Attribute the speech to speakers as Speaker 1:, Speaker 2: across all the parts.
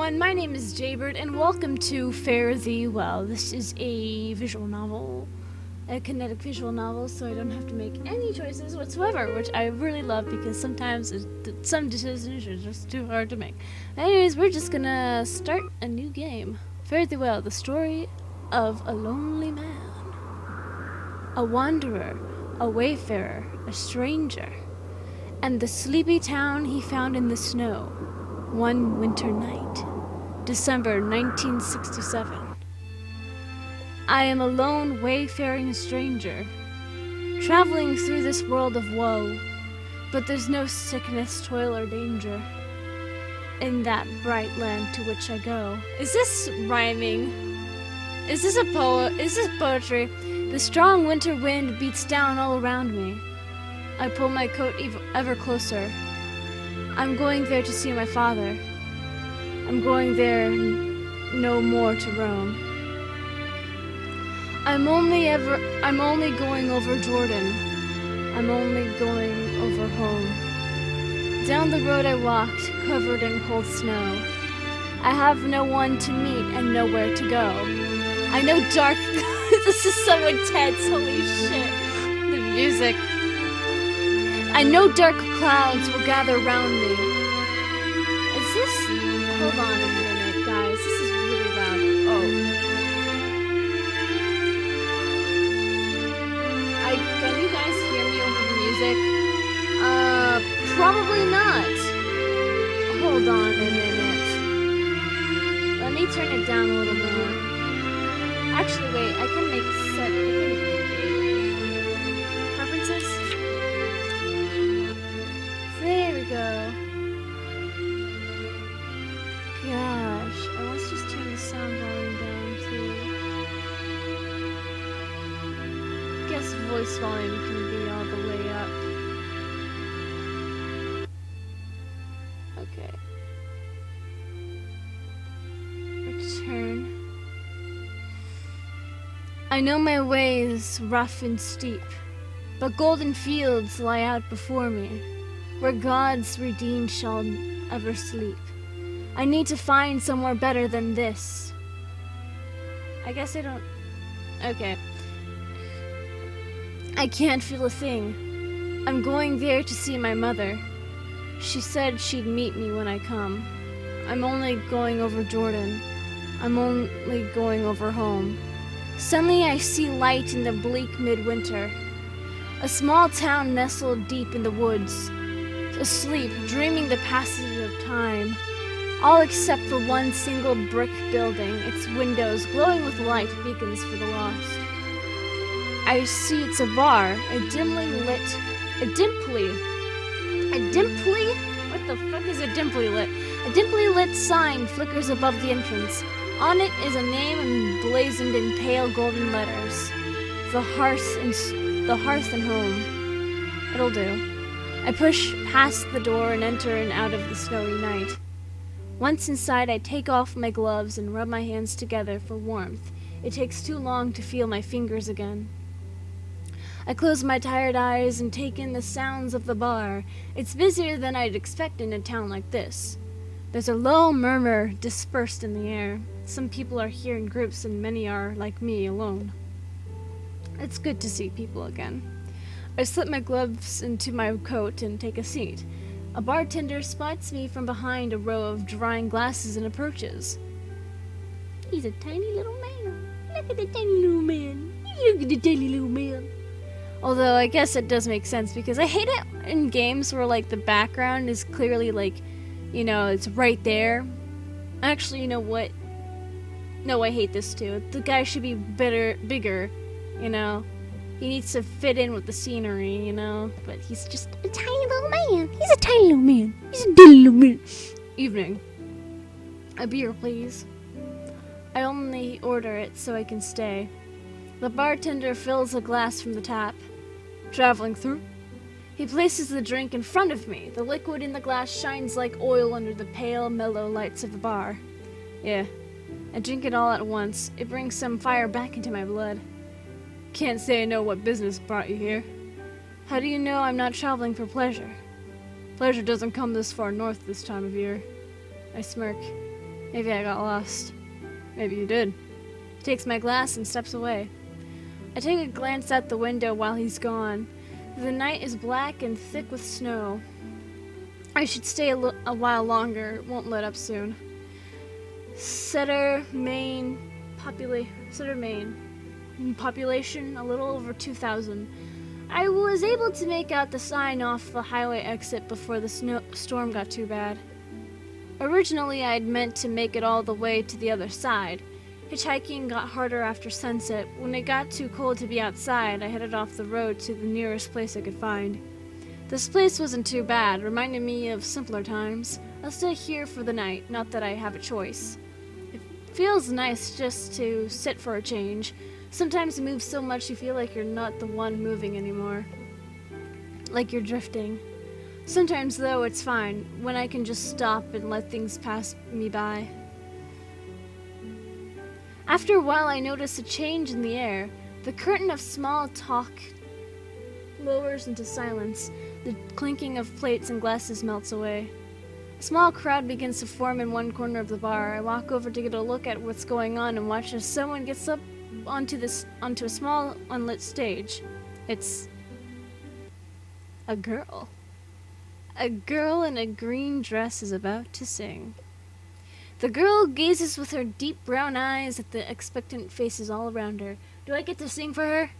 Speaker 1: everyone, my name is Jaybird, and welcome to Fare Thee Well. This is a visual novel, a kinetic visual novel, so I don't have to make any choices whatsoever, which I really love because sometimes some decisions are just too hard to make. Anyways, we're just gonna start a new game. Fare Thee Well, the story of a lonely man. A wanderer, a wayfarer, a stranger, and the sleepy town he found in the snow. One winter night, December 1967. I am a lone wayfaring stranger, traveling through this world of woe, but there's no sickness, toil, or danger in that bright land to which I go. Is this rhyming? Is this a poem? Is this poetry? The strong winter wind beats down all around me. I pull my coat ever closer. I'm going there to see my father. I'm going there no more to roam. I'm only going over Jordan. I'm only going over home. Down the road I walked, covered in cold snow. I have no one to meet and nowhere to go. I know dark... This is so intense, holy shit. The music. I know dark clouds will gather round me. Is this... Hold on a minute, guys. This is really loud. Oh. Can you guys hear me over the music? Probably not. Hold on a minute. Let me turn it down a little more. Actually, wait. I can make preferences. There we go. Gosh, let's just turn the sound volume down too. Guess voice volume can be all the way up. Okay. Return. I know my way is rough and steep, but golden fields lie out before me, where God's redeemed shall ever sleep. I need to find somewhere better than this. I guess I don't... Okay. I can't feel a thing. I'm going there to see my mother. She said she'd meet me when I come. I'm only going over Jordan. I'm only going over home. Suddenly I see light in the bleak midwinter. A small town nestled deep in the woods, asleep, dreaming the passage of time. All except for one single brick building, its windows glowing with light beacons for the lost. I see it's a bar, what the fuck is a dimply lit? A dimply lit sign flickers above the entrance. On it is a name emblazoned in pale golden letters. The Hearth and Home. It'll do. I push past the door and enter and out of the snowy night. Once inside, I take off my gloves and rub my hands together for warmth. It takes too long to feel my fingers again. I close my tired eyes and take in the sounds of the bar. It's busier than I'd expect in a town like this. There's a low murmur dispersed in the air. Some people are here in groups and many are, like me, alone. It's good to see people again. I slip my gloves into my coat and take a seat. A bartender spots me from behind a row of drying glasses and approaches. He's a tiny little man. Look at the tiny little man. Look at the tiny little man. Although I guess it does make sense because I hate it in games where like the background is clearly like, you know, it's right there. Actually, you know what? No, I hate this too. The guy should be bigger, you know. He needs to fit in with the scenery, you know, but he's just a tiny little man. He's a tiny little man. He's a tiny little man. Evening. A beer, please. I only order it so I can stay. The bartender fills a glass from the tap. Traveling through? He places the drink in front of me. The liquid in the glass shines like oil under the pale, mellow lights of the bar. Yeah, I drink it all at once. It brings some fire back into my blood. Can't say I know what business brought you here. How do you know I'm not traveling for pleasure? Pleasure doesn't come this far north this time of year. I smirk. Maybe I got lost. Maybe you did. Takes my glass and steps away. I take a glance out the window while he's gone. The night is black and thick with snow. I should stay a while longer. It won't let up soon. Sutter, Maine. Population a little over 2,000. I was able to make out the sign off the highway exit before the storm got too bad. Originally, I'd meant to make it all the way to the other side. Hitchhiking got harder after sunset. When it got too cold to be outside, I headed off the road to the nearest place I could find. This place wasn't too bad, reminded me of simpler times. I'll stay here for the night, not that I have a choice. It feels nice just to sit for a change. Sometimes you move so much you feel like you're not the one moving anymore. Like you're drifting. Sometimes, though, it's fine, when I can just stop and let things pass me by. After a while, I notice a change in the air. The curtain of small talk lowers into silence. The clinking of plates and glasses melts away. A small crowd begins to form in one corner of the bar. I walk over to get a look at what's going on and watch as someone gets up onto a small unlit stage. It's a girl. A girl in a green dress is about to sing. The girl gazes with her deep brown eyes at the expectant faces all around her. Do I get to sing for her?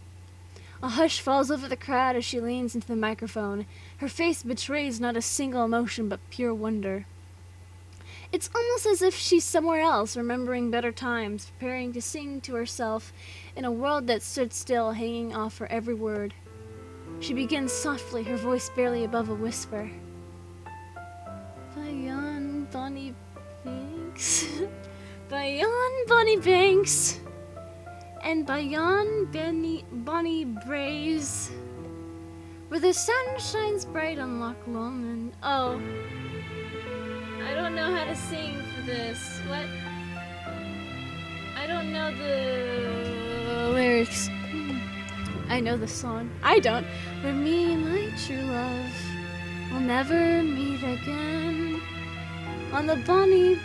Speaker 1: A hush falls over the crowd as she leans into the microphone. Her face betrays not a single emotion but pure wonder. It's almost as if she's somewhere else, remembering better times, preparing to sing to herself in a world that stood still, hanging off her every word. She begins softly, her voice barely above a whisper. By yon bonny banks, by yon bonny banks, and by yon bonny braes, where the sun shines bright on Loch Lomond. Oh, I don't know how to sing for this. What? I don't know the lyrics. I know the song. I don't. For me, my true love will never meet again on the bonny...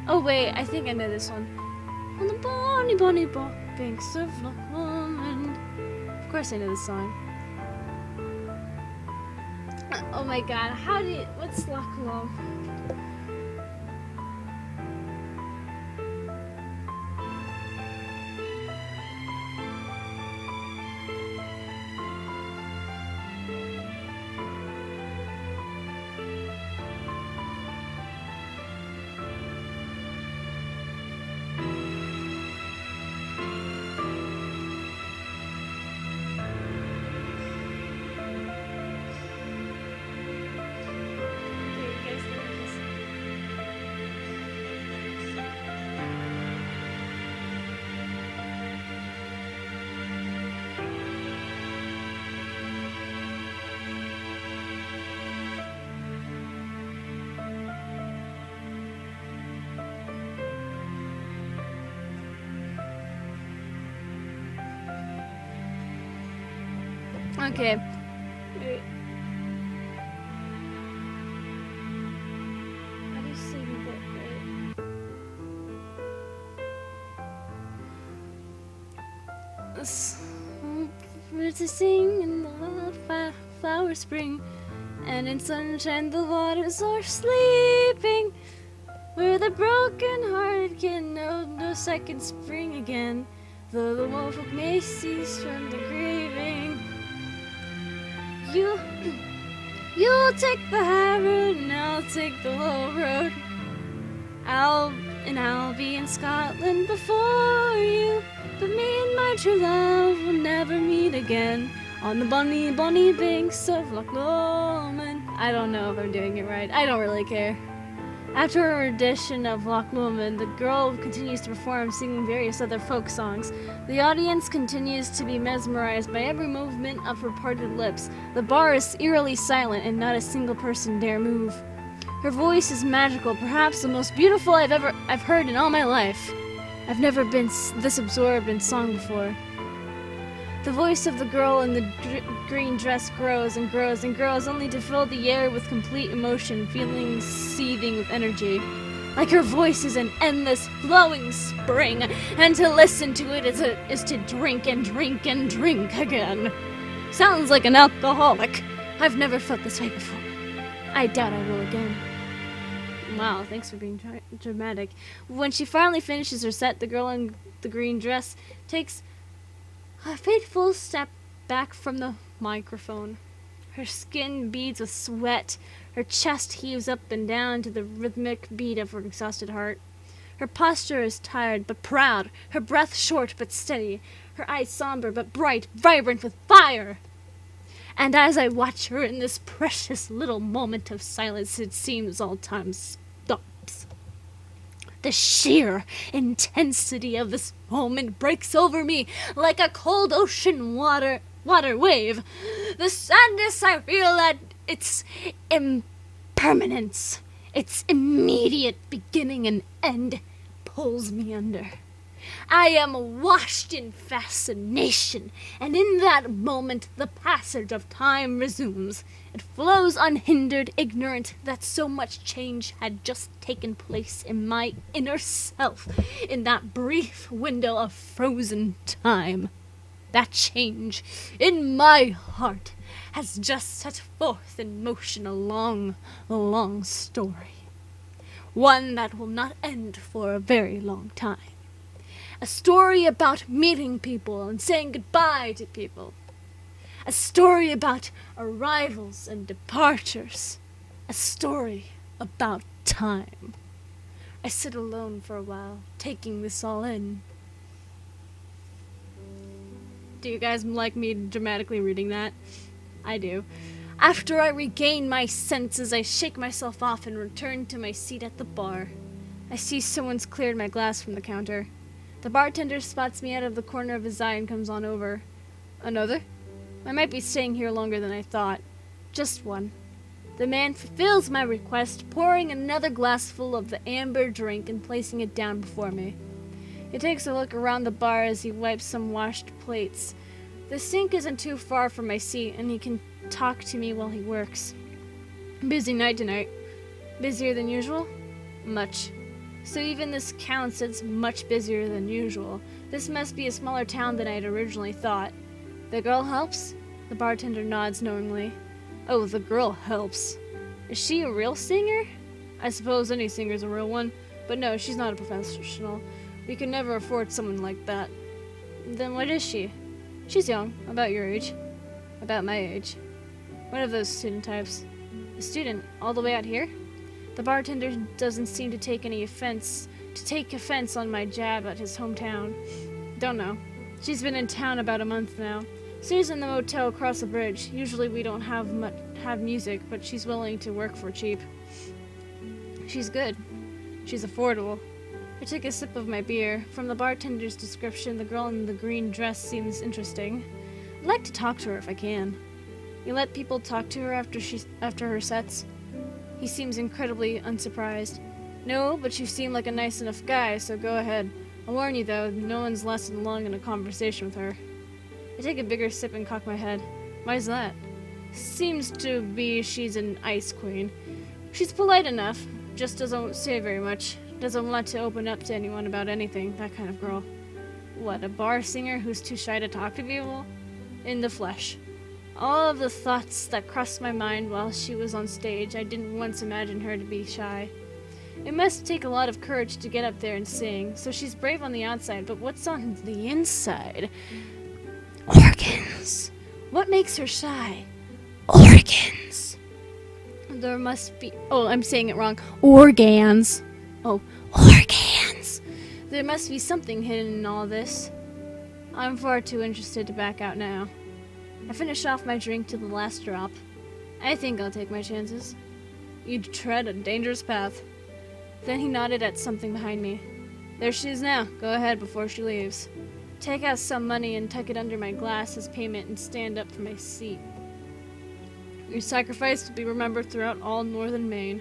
Speaker 1: Oh wait, I think I know this one. On the bonny banks of Loch Lomond. Of course I know this song. Oh my god, what's Loch Lomond? Okay. Wait. How do you sing that right? Birds are sing in the flower spring, and in sunshine the waters are sleeping, where the broken heart can know no second spring again, though the woeful may cease from the grieving. You'll take the high road and I'll take the low road. I'll be in Scotland before you, but me and my true love will never meet again on the bonny banks of Loch Lomond. I don't know if I'm doing it right. I don't really care. After her rendition of Loch Lomond, the girl continues to perform, singing various other folk songs. The audience continues to be mesmerized by every movement of her parted lips. The bar is eerily silent, and not a single person dare move. Her voice is magical, perhaps the most beautiful I've heard in all my life. I've never been this absorbed in song before. The voice of the girl in the green dress grows and grows and grows, only to fill the air with complete emotion, feelings seething with energy. Like her voice is an endless flowing spring, and to listen to it is to drink and drink and drink again. Sounds like an alcoholic. I've never felt this way before. I doubt I will again. Wow, thanks for being dramatic. When she finally finishes her set, the girl in the green dress takes a fateful step back from the microphone. Her skin beads with sweat. Her chest heaves up and down to the rhythmic beat of her exhausted heart. Her posture is tired but proud, her breath short but steady, her eyes somber but bright, vibrant with fire. And as I watch her in this precious little moment of silence, it seems all time stops. The sheer intensity of this moment breaks over me like a cold ocean water wave. The sadness I feel at its impermanence, its immediate beginning and end, pulls me under. I am washed in fascination, and in that moment the passage of time resumes. It flows unhindered, ignorant that so much change had just taken place in my inner self in that brief window of frozen time. That change in my heart has just set forth in motion a long, long story. One that will not end for a very long time. A story about meeting people and saying goodbye to people. A story about arrivals and departures. A story about time. I sit alone for a while, taking this all in. Do you guys like me dramatically reading that? I do. After I regain my senses, I shake myself off and return to my seat at the bar. I see someone's cleared my glass from the counter. The bartender spots me out of the corner of his eye and comes on over. Another? I might be staying here longer than I thought. Just one. The man fulfills my request, pouring another glassful of the amber drink and placing it down before me. He takes a look around the bar as he wipes some washed plates. The sink isn't too far from my seat, and he can talk to me while he works. Busy night tonight. Busier than usual? Much. So even this counts as much busier than usual. This must be a smaller town than I had originally thought. The girl helps? The bartender nods knowingly. Oh, the girl helps. Is she a real singer? I suppose any singer's a real one, but no, she's not a professional. We could never afford someone like that. Then what is she? She's young, about your age. About my age. One of those student types. A student, all the way out here? The bartender doesn't seem to take offense on my jab at his hometown. Don't know. She's been in town about a month now. Stays in the motel across the bridge. Usually we don't have music, but she's willing to work for cheap. She's good. She's affordable. I take a sip of my beer. From the bartender's description, the girl in the green dress seems interesting. I'd like to talk to her if I can. You let people talk to her after her sets? He seems incredibly unsurprised. No, but you seem like a nice enough guy, so go ahead. I'll warn you though, no one's lasted long in a conversation with her. I take a bigger sip and cock my head. Why's that? Seems to be she's an ice queen. She's polite enough, just doesn't say very much. Doesn't want to open up to anyone about anything, that kind of girl. What, a bar singer who's too shy to talk to people? In the flesh. All of the thoughts that crossed my mind while she was on stage, I didn't once imagine her to be shy. It must take a lot of courage to get up there and sing, so she's brave on the outside, but what's on the inside? Organs. What makes her shy? Organs. There must be... Oh, I'm saying it wrong. Organs. Oh, organs. There must be something hidden in all this. I'm far too interested to back out now. I finish off my drink to the last drop. I think I'll take my chances. You tread a dangerous path. Then he nodded at something behind me. There she is now. Go ahead before she leaves. Take out some money and tuck it under my glass as payment and stand up from my seat. Your sacrifice will be remembered throughout all northern Maine.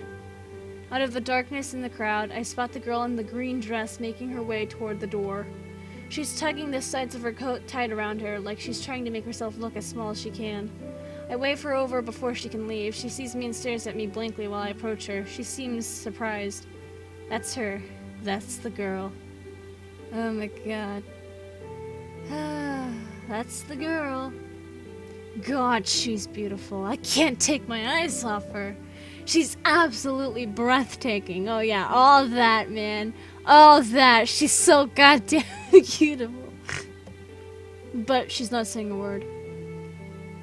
Speaker 1: Out of the darkness in the crowd, I spot the girl in the green dress making her way toward the door. She's tugging the sides of her coat tight around her, like she's trying to make herself look as small as she can. I wave her over before she can leave. She sees me and stares at me blankly while I approach her. She seems surprised. That's her. That's the girl. Oh my god. That's the girl. God, she's beautiful. I can't take my eyes off her. She's absolutely breathtaking. Oh yeah, all that, man. All that. She's so goddamn beautiful. But she's not saying a word.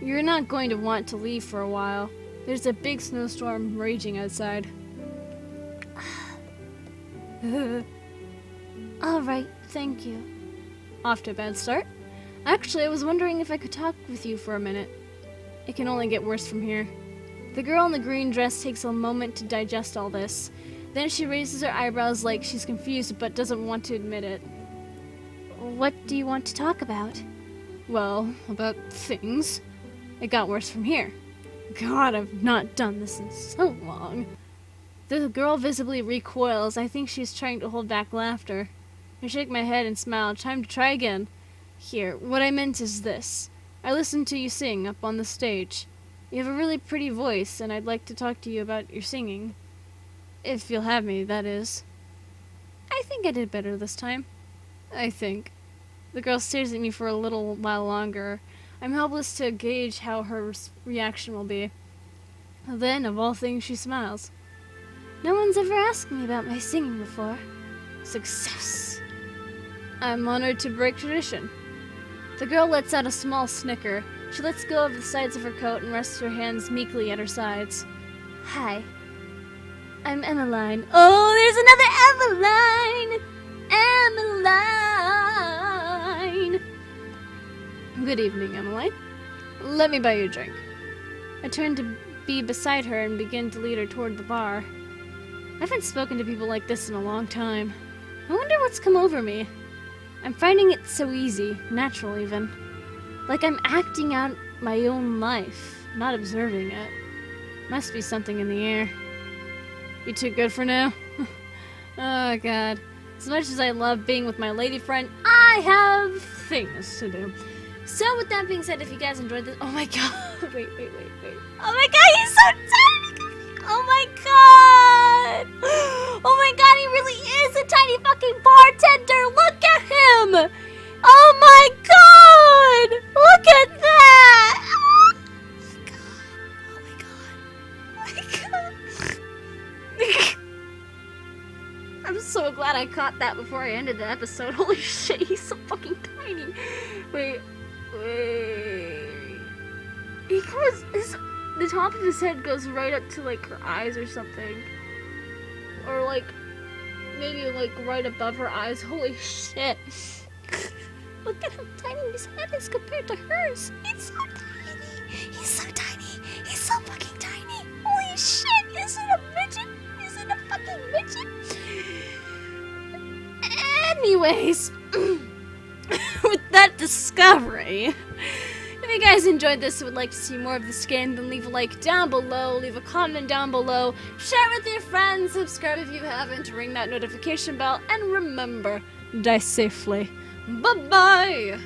Speaker 1: You're not going to want to leave for a while. There's a big snowstorm raging outside. Alright, thank you. Off to a bad start. Actually, I was wondering if I could talk with you for a minute. It can only get worse from here. The girl in the green dress takes a moment to digest all this. Then she raises her eyebrows like she's confused but doesn't want to admit it. What do you want to talk about? Well, about things. It got worse from here. God, I've not done this in so long. The girl visibly recoils. I think she's trying to hold back laughter. I shake my head and smile. Time to try again. Here, what I meant is this. I listened to you sing up on the stage. You have a really pretty voice, and I'd like to talk to you about your singing. If you'll have me, that is. I think I did better this time. I think. The girl stares at me for a little while longer. I'm helpless to gauge how her reaction will be. Then, of all things, she smiles. No one's ever asked me about my singing before. Success. I'm honored to break tradition. The girl lets out a small snicker. She lets go of the sides of her coat and rests her hands meekly at her sides. Hi. I'm Emmeline. Oh, there's another Emmeline! Emmeline! Good evening, Emmeline. Let me buy you a drink. I turn to be beside her and begin to lead her toward the bar. I haven't spoken to people like this in a long time. I wonder what's come over me. I'm finding it so easy, natural even. Like I'm acting out my own life, not observing it. Must be something in the air. You too good for now? Oh god. As much as I love being with my lady friend, I have things to do. So with that being said, if you guys enjoyed this— oh my god, wait. Oh my god, he's so tiny! Oh my god! Oh my god, he really is a tiny fucking bartender! Look at him! Oh my god! Look at that! Oh my god. I'm so glad I caught that before I ended the episode. Holy shit, he's so fucking tiny. Wait. He goes— the top of his head goes right up to like her eyes or something. Or like maybe like right above her eyes. Holy shit. Look at how tiny his head is compared to hers. He's so tiny. He's so tiny. He's so fucking tiny. Holy shit. Is it a midget? Is it a fucking midget? Anyways, with that discovery, if you guys enjoyed this and would like to see more of this game, then leave a like down below, leave a comment down below, share with your friends, subscribe if you haven't, ring that notification bell, and remember, die safely. Bye-bye!